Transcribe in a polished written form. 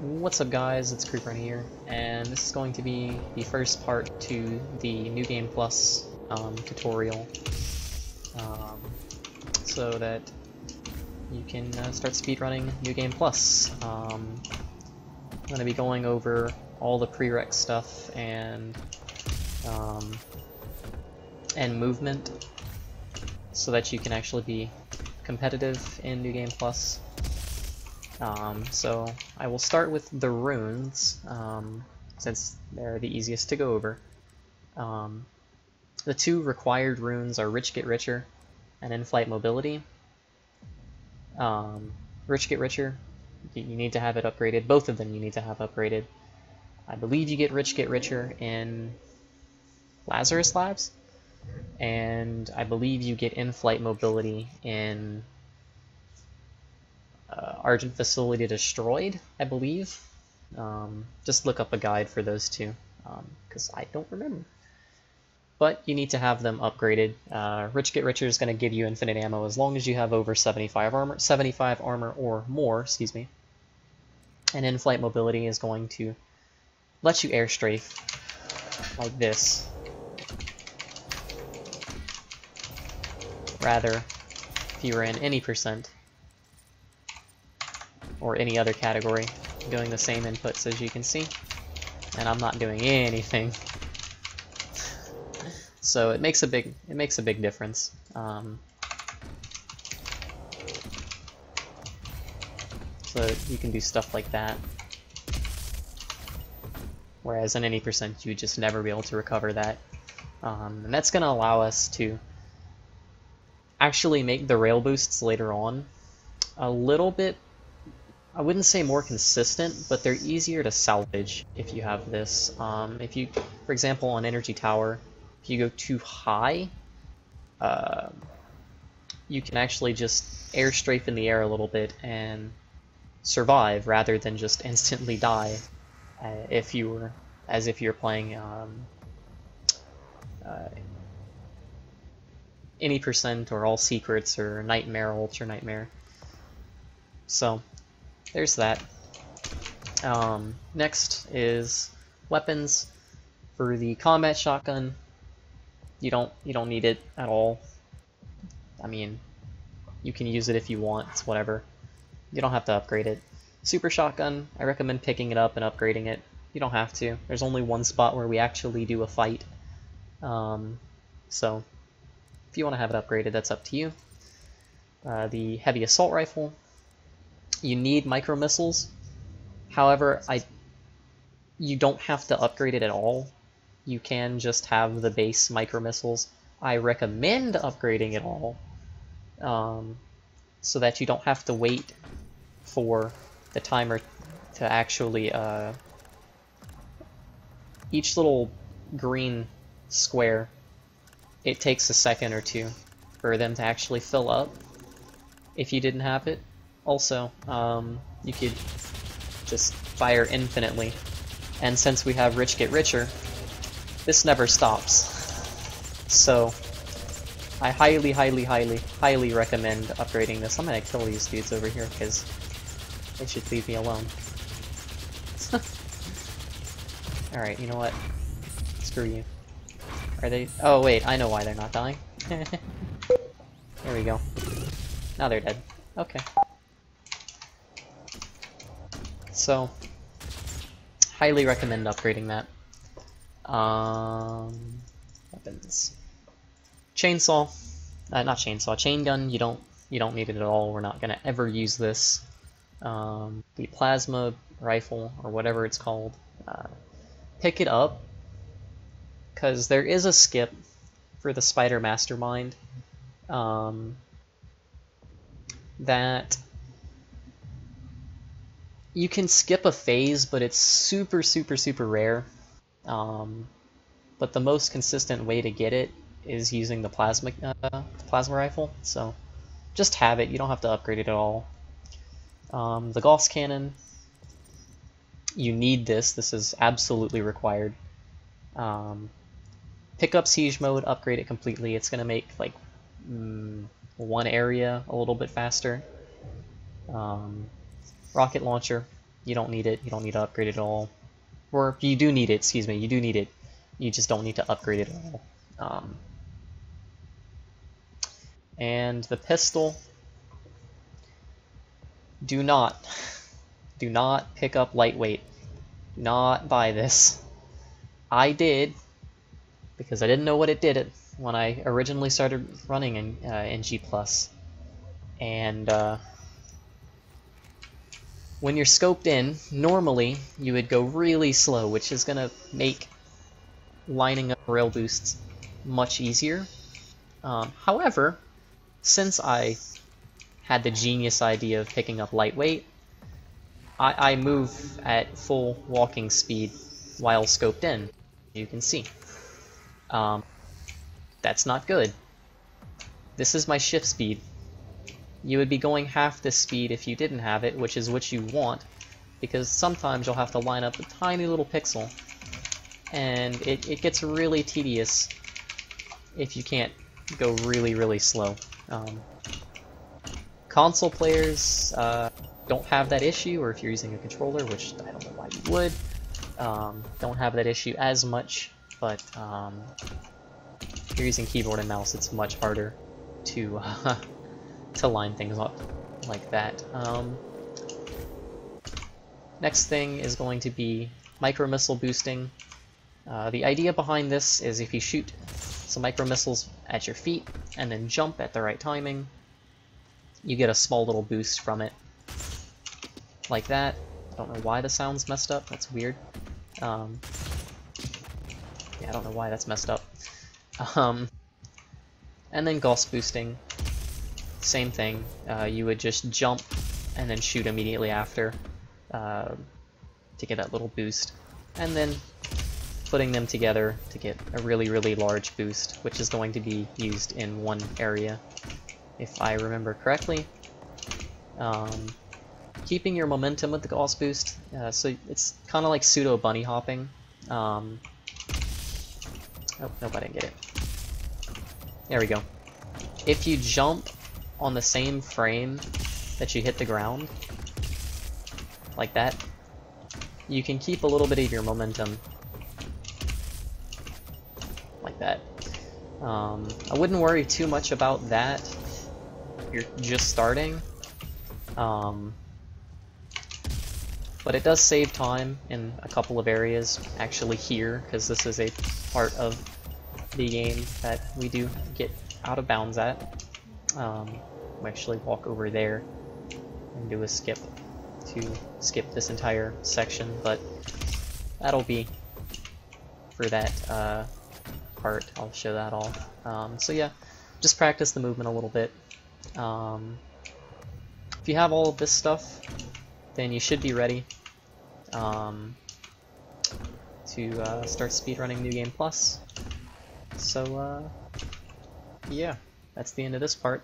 What's up guys, it's Creeper here, and this is going to be the first part to the New Game Plus tutorial, so that you can start speedrunning New Game Plus. I'm going to be going over all the prereq stuff and movement, so that you can actually be competitive in New Game Plus. So I will start with the runes, since they're the easiest to go over. The two required runes are Rich Get Richer and In-Flight Mobility. Rich Get Richer, you need to have it upgraded. Both of them you need to have upgraded. I believe you get Rich Get Richer in Lazarus Labs, and I believe you get In-Flight Mobility in Argent Facility Destroyed, I believe. Just look up a guide for those two, because I don't remember. But you need to have them upgraded. Rich Get Richer is going to give you infinite ammo as long as you have over 75 armor or more, excuse me. And In-Flight Mobility is going to let you air strafe like this. Rather, if you were in any percent or any other category, doing the same inputs as you can see, and I'm not doing anything. So it makes a big difference. So you can do stuff like that, whereas in any percent you would just never be able to recover that. And that's going to allow us to actually make the rail boosts later on a little bit, I wouldn't say more consistent, but they're easier to salvage if you have this. If you, for example, on Energy Tower, if you go too high, you can actually just air strafe in the air a little bit and survive rather than just instantly die, if you were, as if you're playing any percent or all secrets or Nightmare, Ultra Nightmare. So there's that. Next is weapons. For the combat shotgun, you don't need it at all. I mean, you can use it if you want, it's whatever. You don't have to upgrade it. Super shotgun, I recommend picking it up and upgrading it. You don't have to. There's only one spot where we actually do a fight. So if you want to have it upgraded, that's up to you. The heavy assault rifle, you need micro missiles. However, you don't have to upgrade it at all. You can just have the base micro missiles. I recommend upgrading it all, so that you don't have to wait for the timer to actually each little green square, it takes a second or two for them to actually fill up if you didn't have it. Also, you could just fire infinitely, and since we have Rich Get Richer, this never stops. So I highly recommend upgrading this. I'm gonna kill these dudes over here because they should leave me alone. Alright, you know what? Screw you. Are they? Oh wait, I know why they're not dying. There we go. Now they're dead. Okay. So, highly recommend upgrading that. Weapons. Chainsaw. Not chainsaw. Chain gun, you don't need it at all. We're not gonna ever use this. The plasma rifle, or whatever it's called, pick it up, because there is a skip for the Spider Mastermind, that you can skip a phase, but it's super rare. But the most consistent way to get it is using the plasma rifle. So just have it. You don't have to upgrade it at all. The Gauss cannon, you need this. This is absolutely required. Pick up siege mode, upgrade it completely. It's gonna make like one area a little bit faster. Rocket launcher, You don't need it. You don't need to upgrade it at all. Or you do need it, excuse me, you do need it. You just don't need to upgrade it at all. And the pistol, do not pick up lightweight. Do not buy this. I did, because I didn't know what it did when I originally started running in G+. And when you're scoped in, normally you would go really slow, which is going to make lining up rail boosts much easier. However, since I had the genius idea of picking up lightweight, I move at full walking speed while scoped in, you can see. That's not good. This is my shift speed. You would be going half this speed if you didn't have it, which is what you want, because sometimes you'll have to line up a tiny little pixel, and it gets really tedious if you can't go really, really slow. Console players don't have that issue, or if you're using a controller, which I don't know why you would, don't have that issue as much, but if you're using keyboard and mouse, it's much harder to to line things up like that. Next thing is going to be micro missile boosting. The idea behind this is if you shoot some micro missiles at your feet and then jump at the right timing, you get a small little boost from it, like that. I don't know why the sound's messed up. That's weird. Yeah, I don't know why that's messed up. And then Gauss boosting. Same thing, you would just jump and then shoot immediately after to get that little boost, and then putting them together to get a really, really large boost, which is going to be used in one area, if I remember correctly. Keeping your momentum with the Gauss boost, so it's kind of like pseudo bunny hopping. Oh, nope, I didn't get it. There we go. If you jump on the same frame that you hit the ground, like that, you can keep a little bit of your momentum, like that. I wouldn't worry too much about that if you're just starting, but it does save time in a couple of areas, actually here, because this is a part of the game that we do get out of bounds at. We actually walk over there and do a skip to skip this entire section, but that'll be for that part. I'll show that all. So yeah, just practice the movement a little bit. If you have all of this stuff, then you should be ready to start speedrunning New Game Plus. So yeah, that's the end of this part.